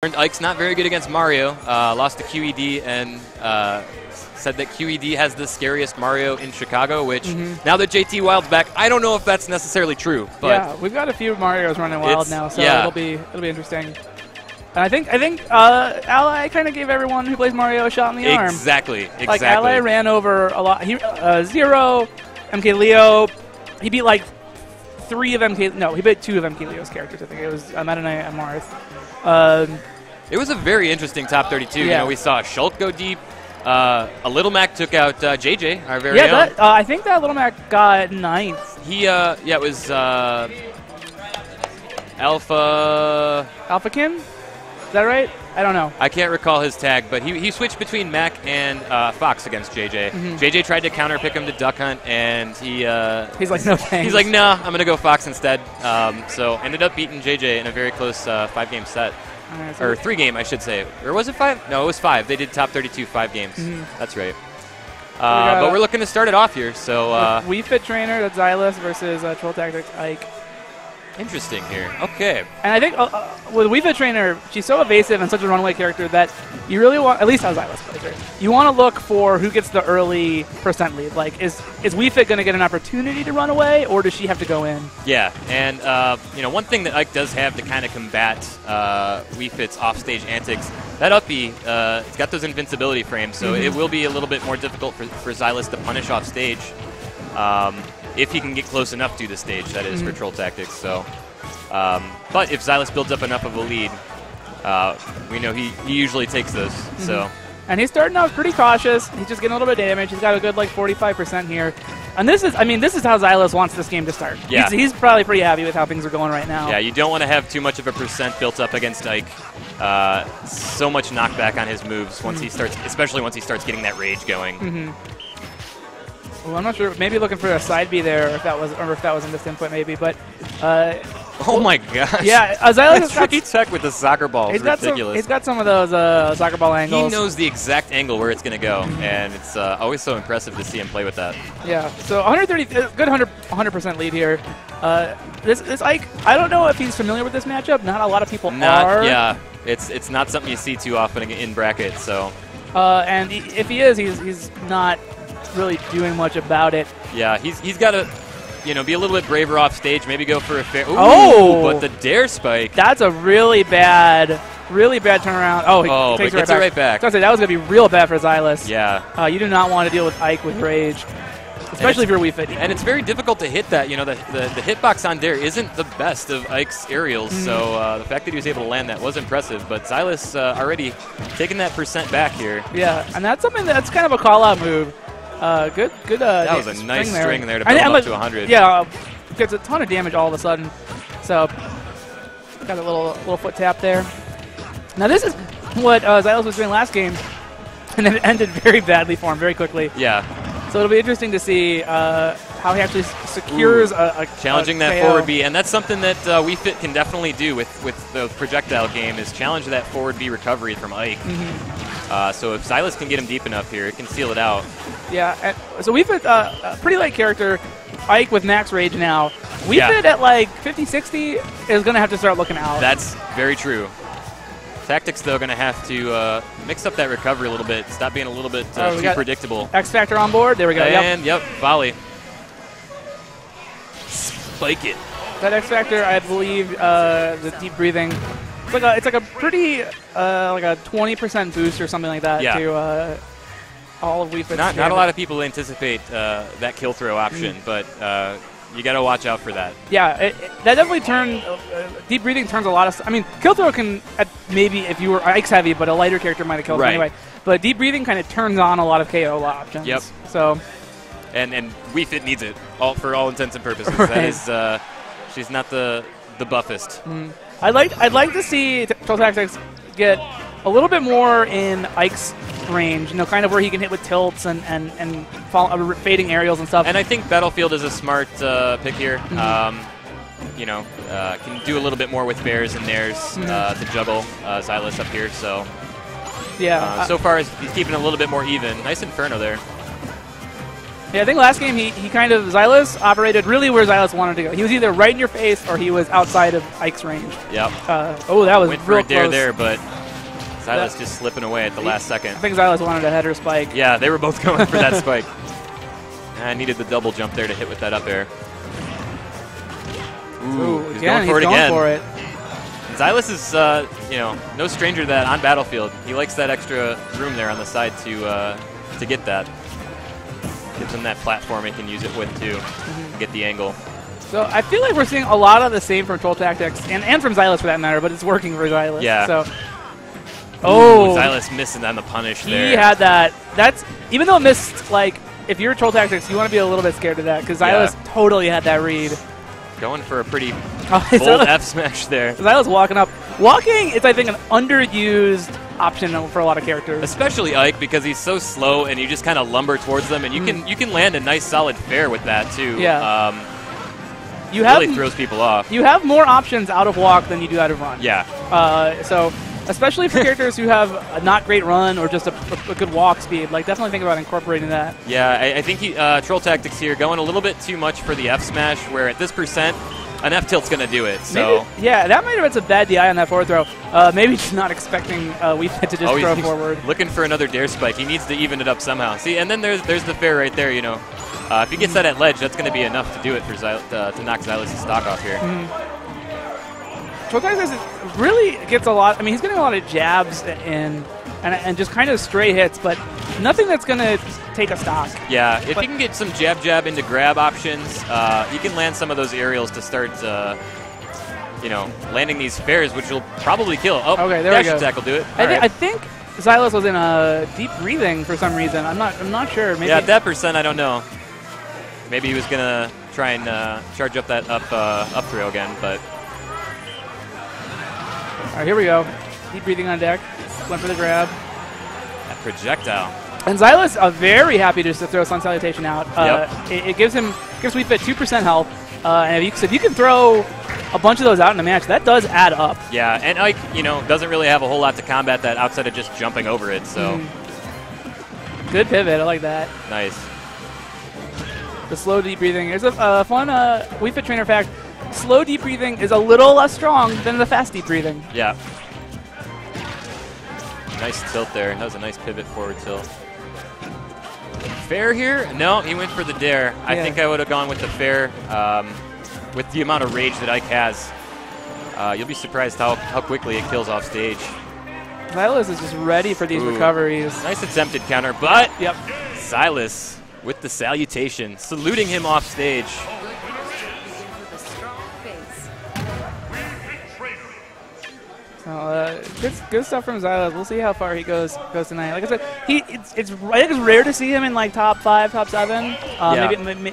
Ike's not very good against Mario. Lost to QED and said that QED has the scariest Mario in Chicago, which now that JT Wild's back, I don't know if that's necessarily true. But yeah, we've got a few Marios running Wild now, so it'll be interesting. And I think Ally kind of gave everyone who plays Mario a shot in the arm. Exactly. Like Ally ran over a lot. Zero, MK Leo. He beat like 3 of MK. No, he beat 2 of MK Leo's characters. I think it was Meta Knight and Marth. It was a very interesting top 32. Yeah. You know, we saw Shulk go deep. A Little Mac took out JJ, our very own. I think that Little Mac got 9th. He, it was Alphakin? Is that right? I don't know. I can't recall his tag, but he switched between Mac and Fox against JJ. JJ tried to counter pick him to Duck Hunt, and he's like, no thanks. He's like, nah, I'm going to go Fox instead. So ended up beating JJ in a very close 5-game set. Right, or 3-game, I should say. Or was it 5? No, it was 5. They did top 32 5 games. That's right. But we're looking to start it off here. So Wii Fit Trainer, that's Xyless versus TrollTactics Ike. Interesting here. Okay. And I think with Wii Fit Trainer, she's so evasive and such a runaway character that you really want, at least how Xyless plays her, you want to look for who gets the early % lead. Like, is Wii Fit going to get an opportunity to run away, or does she have to go in? Yeah, and one thing that Ike does have to kind of combat Wii Fit's offstage antics, that uppy, it's got those invincibility frames, so it will be a little bit more difficult for Xyless to punish off stage. If he can get close enough to the stage, that is, for TrollTactics. So, but if Xyless builds up enough of a lead, we know he usually takes those. So, and he's starting out pretty cautious. He's just getting a little bit of damage. He's got a good like 45% here. And this is how Xyless wants this game to start. Yeah. He's probably pretty happy with how things are going right now. Yeah, you don't want to have too much of a percent built up against Ike. So much knockback on his moves once he starts, especially once he starts getting that rage going. Well, I'm not sure. Maybe looking for a side B there, if that was in this input, maybe. But oh my gosh! Yeah, Xyless has tricky tech with the soccer ball. It's ridiculous. He's got some of those soccer ball angles. He knows the exact angle where it's going to go, and it's always so impressive to see him play with that. Yeah. So 130, good 100% lead here. This Ike, I don't know if he's familiar with this matchup. Not a lot of people are. Yeah, it's not something you see too often in brackets. So. And if he is, he's not really doing much about it. Yeah, he's got to, be a little bit braver off stage. Maybe go for a fair. But the dare spike. That's a really bad turnaround. Oh, he takes it right back. I was gonna say, that was gonna be real bad for Xyless. Yeah. You do not want to deal with Ike with rage, especially if you're Wii Fit. And it's very difficult to hit that. The hitbox on dare isn't the best of Ike's aerials. So the fact that he was able to land that was impressive. But Xyless already taking that % back here. Yeah, and that's something that's kind of a call-out move. Good. That was a nice string there to build up to 100. Yeah, gets a ton of damage all of a sudden. So got a little foot tap there. Now this is what Xyless was doing last game, and then it ended very badly for him very quickly. Yeah. So it'll be interesting to see how he actually secures a challenging that KO. forward B, and that's something that Wii Fit can definitely do with the projectile game, is challenge that forward B recovery from Ike. So if Xyless can get him deep enough here, it can seal it out. Yeah, so Wii Fit, a pretty light character. Ike with max rage now. Wii Fit at like 50, 60 is going to have to start looking out. That's very true. Tactics, though, going to have to mix up that recovery a little bit. Stop being a little bit too predictable. X Factor on board. There we go. And, yep, volley. Spike it. That X Factor, I believe, the deep breathing. It's like a pretty, like a 20% boost or something like that to all of Wii Fit's Not a lot of people anticipate that kill throw option, but you got to watch out for that. Yeah, that definitely turned. Deep breathing turns a lot of. I mean, kill throw can maybe if you were Ike's heavy, but a lighter character might have killed him anyway. But deep breathing kind of turns on a lot of KO options. Yep. So. And Wii Fit needs it for all intents and purposes. Right. That is, she's not the buffest. I'd like to see TrollTactics get a little bit more in Ike's range, kind of where he can hit with tilts and fading aerials and stuff. And I think Battlefield is a smart pick here. Can do a little bit more with bears and nares to juggle Xyless up here. So yeah, so far he's keeping a little bit more even. Nice Inferno there. Yeah, I think last game he kind of, Xyless operated really where Xyless wanted to go. He was either right in your face or he was outside of Ike's range. Yep. Oh, that was Went real for a dare close. there, but Xyless just slipping away at the last second. I think Xyless wanted a header spike. Yeah, they were both going for that spike. I needed the double jump there to hit with that up air. Ooh, he's going for it again. Xyless is, you know, no stranger to that on Battlefield. He likes that extra room there on the side to get that. Gives him that platform he can use it with too, to get the angle. So I feel like we're seeing a lot of the same from TrollTactics and from Xyless for that matter, but it's working for Xyless. Yeah. So. Oh, Xyless missing on the punish there. He had that. That's even though it missed. Like if you're TrollTactics, you want to be a little bit scared of that because Xyless totally had that read. Going for a pretty bold F smash there. Xyless walking up. Walking is, I think, an underused option for a lot of characters. Especially Ike because he's so slow and you just kind of lumber towards them and you can land a nice solid fair with that too. Yeah. You really throws people off. You have more options out of walk than you do out of run. Yeah. So especially for characters who have a not great run or just a good walk speed, like definitely think about incorporating that. Yeah, I think TrollTactics here going a little bit too much for the F smash, where at this percent, an F tilt's going to do it. So maybe, yeah, that might have been some bad DI on that forward throw. Maybe just not expecting Weefit to just throw forward. Looking for another dare spike. He needs to even it up somehow. See, and then there's the fair right there. You know, if he gets that at ledge, that's going to be enough to do it for to knock Xyless' stock off here. TrollTactics really gets a lot. I mean, he's getting a lot of jabs and just kind of stray hits, but nothing that's going to take a stock. Yeah, if he can get some jab into grab options, he can land some of those aerials to start, you know, landing these fairs, which will probably kill. Oh, okay, there we go. Attack will do it. I think Xyless was in a deep breathing for some reason. I'm not sure. Maybe. Yeah, at that percent, I don't know. Maybe he was gonna try and charge up that up throw again, but. All right, here we go. Deep breathing on deck. Went for the grab. That projectile. And Xyless very happy just to throw Sun Salutation out. It gives Weefit 2% health. And if you can throw a bunch of those out in a match, that does add up. Yeah, and Ike, you know, doesn't really have a whole lot to combat that outside of just jumping over it. So good pivot. I like that. Nice. The slow deep breathing. There's a fun Weefit trainer fact. Slow deep breathing is a little less strong than the fast deep breathing. Yeah. Nice tilt there. That was a nice pivot forward tilt. Fair here? No, he went for the dare. Yeah. I think I would have gone with the fair with the amount of rage that Ike has. You'll be surprised how quickly it kills off stage. Xyless is just ready for these recoveries. Nice attempted counter, but Xyless with the salutation, saluting him off stage. Good stuff from Xyless. We'll see how far he goes tonight. Like I said, I think it's rare to see him in like top 5, top 7. Maybe